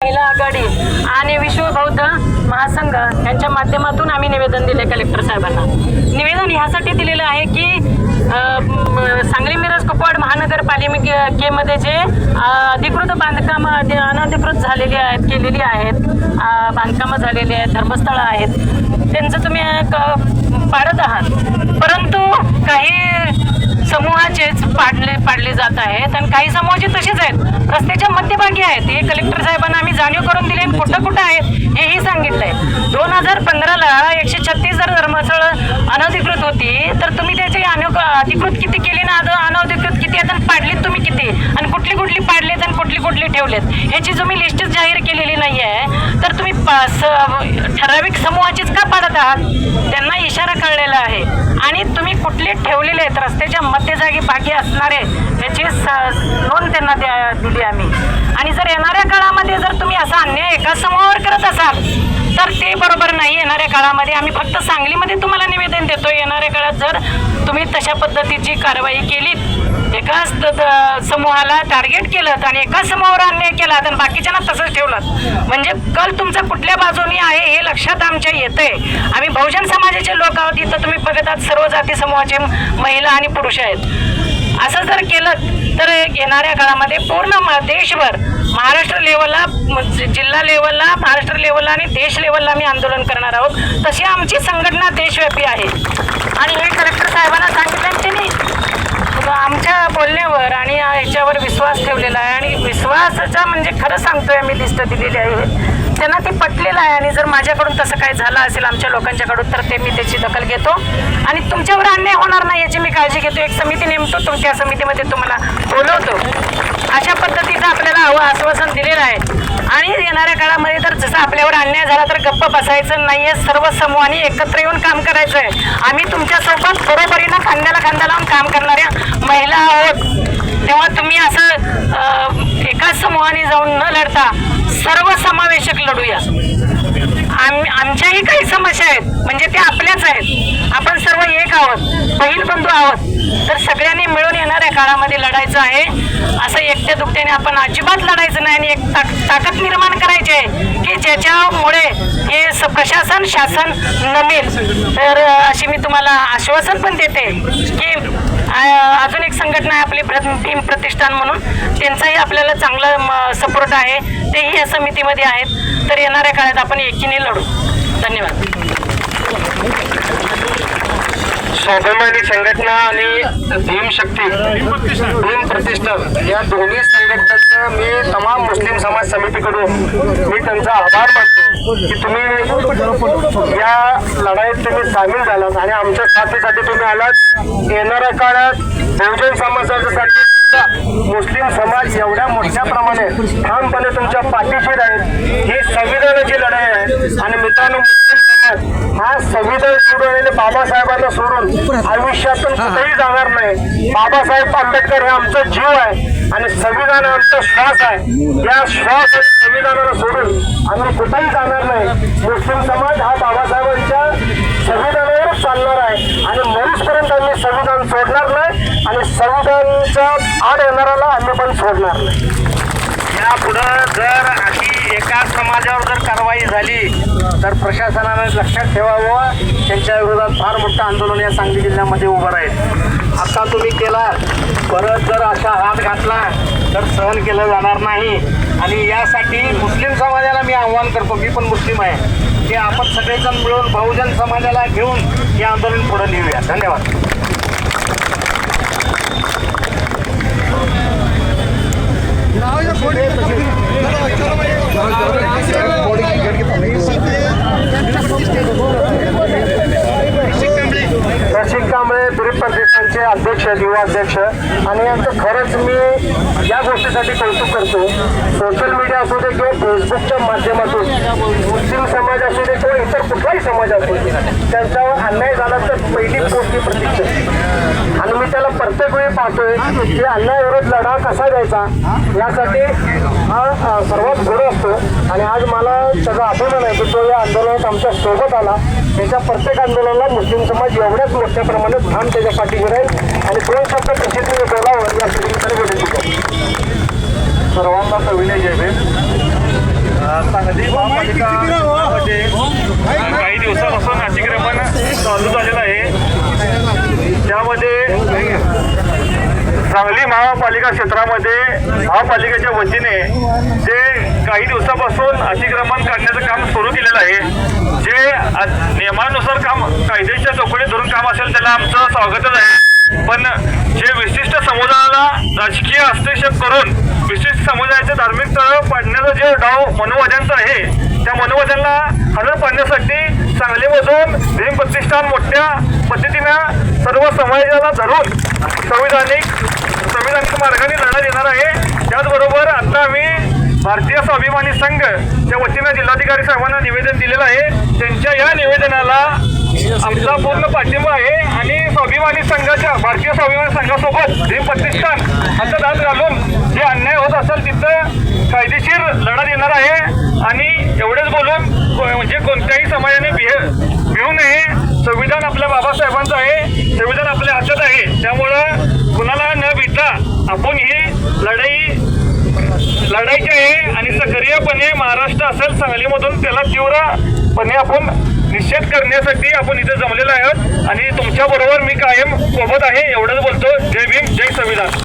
महिला आघाडी आणि विश्व बौद्ध महासंघ यांच्या माध्यमातून आम्ही निवेदन दिले कलेक्टर साहेबांना. निवेदन ह्यासाठी दिलेलं आहे की सांगली मिरज कुपवाड महानगरपालिकेमध्ये जे अधिकृत बांधकामं अनधिकृत झालेली आहेत केलेली आहेत, बांधकामं झालेली आहेत, धर्मस्थळं आहेत, त्यांचं तुम्ही पाडत आहात. परंतु काही समूहाचेच पाडले जात आहेत आणि काही समूहाचे तसेच आहेत, रस्त्याच्या मध्यभागी आहेत. हे कलेक्टर साहेबांना आम्ही जाणीव करून दिले, कुठं कुठं आहेत हेही सांगितलंय. 2015ला 136 जर धर्मस्थळं अनधिकृत होती तर तुम्ही त्याची अधिकृत किती केली ना, अनधिकृत किती आहेत आणि पाडलीत तुम्ही किती, आणि कुठली कुठली पाडलेत आणि कुठली ठेवलेत ह्याची तुम्ही लिस्टच जाहीर केलेली नाही आहे. तर तुम्ही ठराविक समूहाचीच का पाडत आहात? त्यांना इशारा कळलेला आहे आणि तुम्ही कुठले ठेवलेले आहेत रस्त्याच्या मध्यजागी बाकी असणारे याची नोंद त्यांना दिली आम्ही. आणि जर येणाऱ्या काळामध्ये जर तुम्ही असा अन्याय एका समूहावर करत असाल तर ते बरोबर नाही. येणाऱ्या काळामध्ये आम्ही फक्त सांगलीमध्ये तुम्हाला निवेदन देतो, येणाऱ्या काळात जर तुम्ही तशा पद्धतीची कारवाई केलीत, एकाच समूहाला टार्गेट केलं आणि एकाच समूहावर अन्याय केला आणि बाकीच्यांना तसंच ठेवलं, म्हणजे कल तुमचा कुठल्या बाजूनी आहे हे लक्षात आमच्या येतंय. आम्ही बहुजन समाजाचे लोक आहोत, इथं तुम्ही बघत आहात सर्व जाती समूहाचे महिला आणि पुरुष आहेत. असं जर केलं तर येणाऱ्या काळामध्ये पूर्ण देशभर महाराष्ट्र लेवलला, जिल्हा लेवलला, महाराष्ट्र लेवलला आणि देश लेवलला आम्ही आंदोलन करणार आहोत. तशी आमची संघटना देशव्यापी आहे आणि हे कलेक्टर साहेबांना सांगितलं त्यांनी आमच्या बोलण्यावर आणि याच्यावर विश्वास ठेवलेला आहे. आणि विश्वासाचा म्हणजे खरं सांगतोय, आम्ही लिस्ट दिलेली आहे, त्यांना ते पटलेलं आहे. आणि जर माझ्याकडून तसं काही झालं असेल आमच्या लोकांच्याकडून तर ते मी त्याची दखल घेतो आणि तुमच्यावर अन्याय होणार नाही याची मी काळजी घेतो. एक समिती नेमतो, त्या समितीमध्ये तुम्हाला बोलवतो. अशा पद्धतीचं आपल्याला आश्वासन दिलेलं आहे. आणि येणाऱ्या काळामध्ये तर जसं आपल्यावर अन्याय झाला तर गप्प बसायचं नाही आहे, सर्व समूहांनी एकत्र येऊन काम करायचं आहे. आम्ही तुमच्यासोबत बरोबरीनं खांद्याला खांदा लावून काम करणाऱ्या महिला आहोत. तेव्हा तुम्ही असं एकाच समूहाने जाऊन न लढता सर्व समावेशक लढूया. आमच्याही काही समस्या आहेत, म्हणजे त्या आपल्याच आहेत. आपण सर्व एक आहोत, बहीण बंधू आहोत. तर सगळ्यांनी मिळून येणाऱ्या काळामध्ये लढायचं आहे. असं एकट्या दुकट्याने आपण अजिबात लढायचं नाही आणि एक ताकद निर्माण करायची आहे की ज्याच्यामुळे हे प्रशासन शासन नमेल. तर अशी मी तुम्हाला आश्वासन पण देते की अजून एक संघटना आहे आपली भीम प्रतिष्ठान म्हणून, त्यांचाही आपल्याला चांगला सपोर्ट आहे, तेही या समितीमध्ये आहेत. तर येणाऱ्या काळात आपण एकीने लढू. धन्यवाद. स्वाभिमानी संघटना आणि भीम प्रतिष्ठान या दोन्ही संघटनांचा मी तमाम मुस्लिम समाज समितीकडून मी त्यांचा आभार मानतो की तुम्ही या लढाईत तुम्ही सामील झालात आणि आमच्या साथीसाठी तुम्ही आलात. येणाऱ्या काळात बहुजन समाजासाठी मुस्लिम समाज एवढ्या मोठ्या प्रमाणे ठामपणे तुमच्या पाठीशी राहील. ही संविधानाची लढाई आहे आणि मित्रांनो, मुस्लिम समाज हा संविधान सोडून बाबासाहेबांना सोडून आयुष्यातून कुठेही जाणार नाही. बाबासाहेब आंबेडकर हे आमचा जीव आहे आणि संविधान आमचा श्वास आहे. या श्वास आणि संविधानाला सोडून आम्ही कुठेही जाणार नाही. मुस्लिम समाज हा बाबासाहेबांच्या संविधानावरच चालणार आहे आणि मरुजपर्यंत आम्ही संविधान सोडणार नाही आणि संविधानाच्या आड येणाऱ्याला आम्ही पण सोडणार नाही. यापुढं जर अशी एका समाजावर जर कारवाई झाली तर प्रशासनाने लक्षात ठेवावं, त्यांच्या विरोधात फार मोठं आंदोलन या सांगली जिल्ह्यामध्ये उभं राहील. आता तुम्ही केला, परत जर असा हात घातला तर सहन केलं जाणार नाही. आणि यासाठी मुस्लिम समाजाला मी आव्हान करतो, मी पण मुस्लिम आहे, की आपण सगळेजण मिळून बहुजन समाजाला घेऊन हे आंदोलन पुढे नेऊया. धन्यवाद. रसिक कांबळे भीम प्रतिष्ठानचे अध्यक्ष, युवा अध्यक्ष, आणि यांचं खरंच मी या गोष्टीसाठी कौतुक करतो. सोशल मीडिया असू दे किंवा फेसबुकच्या माध्यमातून मुस्लिम समाज असू दे किंवा इतर कुठलाही समाज असू दे, त्यांच्यावर अन्याय झाला तर पहिली गोष्टी प्रतीक्षा. आणि मी त्याला प्रत्येक वेळी पाहतोय की अन्यायाविरोध लढा कसा द्यायचा यासाठी हा सर्वात पुढे असतो. आणि आज मला त्याचा अभिमान आहे की तो या आंदोलनात आमच्या सोबत आला. त्याच्या प्रत्येक आंदोलनाला मुस्लिम समाज एवढ्याच मोठ्या प्रमाणात ठाम त्याच्या पाठीशी राहील. आणि दोन शब्द प्रसिद्ध बोलावं या विनंती करतो. सर्वांना विनय जय भीम. सांगली महापालिका क्षेत्रामध्ये महापालिकेच्या वतीने जे काही दिवसापासून अतिक्रमण काढण्याचं काम सुरू केलेलं आहे, जे नियमानुसार काम कायद्याच्या चौकटीत धरून काम असेल त्याला आमचं स्वागतच आहे. पण जे विशिष्ट समुदायाला राजकीय हस्तक्षेप करून विशिष्ट समुदायाचे धार्मिक तळ पाडण्याचा जे डाव मनोवाद्यांचा आहे, त्या मनोवाद्यांना हजर पाडण्यासाठी सांगलीमधून भीम प्रतिष्ठान मोठ्या पद्धतीनं सर्व समाजाला धरून संविधानिक मार्गाने लढा देणार आहे. त्याचबरोबर आता आम्ही भारतीय स्वाभिमानी संघच्या वतीनं जिल्हाधिकारी साहेबांना निवेदन दिलेलं आहे. त्यांच्या या निवेदनाला आमचा पूर्ण पाठिंबा आहे आणि भारतीय स्वाभिमानी संघासोबत भीम प्रतिष्ठान हातात हात घालून जे अन्याय होत असेल तिथं कायदेशीर लढा देणार आहे. आणि एवढेच बोलून म्हणजे कोणत्याही समाजाने भिवू नये. संविधान आपल्या बाबासाहेबांचं आहे, संविधान आपल्या हातात आहे. त्यामुळं कुणाला न भीता आपण ही लढायची आहे आणि सक्रियपणे महाराष्ट्र असेल सांगलीमधून त्याला तीव्रपणे आपण निषेध करण्यासाठी आपण इथे जमलेलो आहोत आणि तुमच्याबरोबर मी कायम सोबत आहे. एवढंच बोलतो. जय भीम, जय संविधान.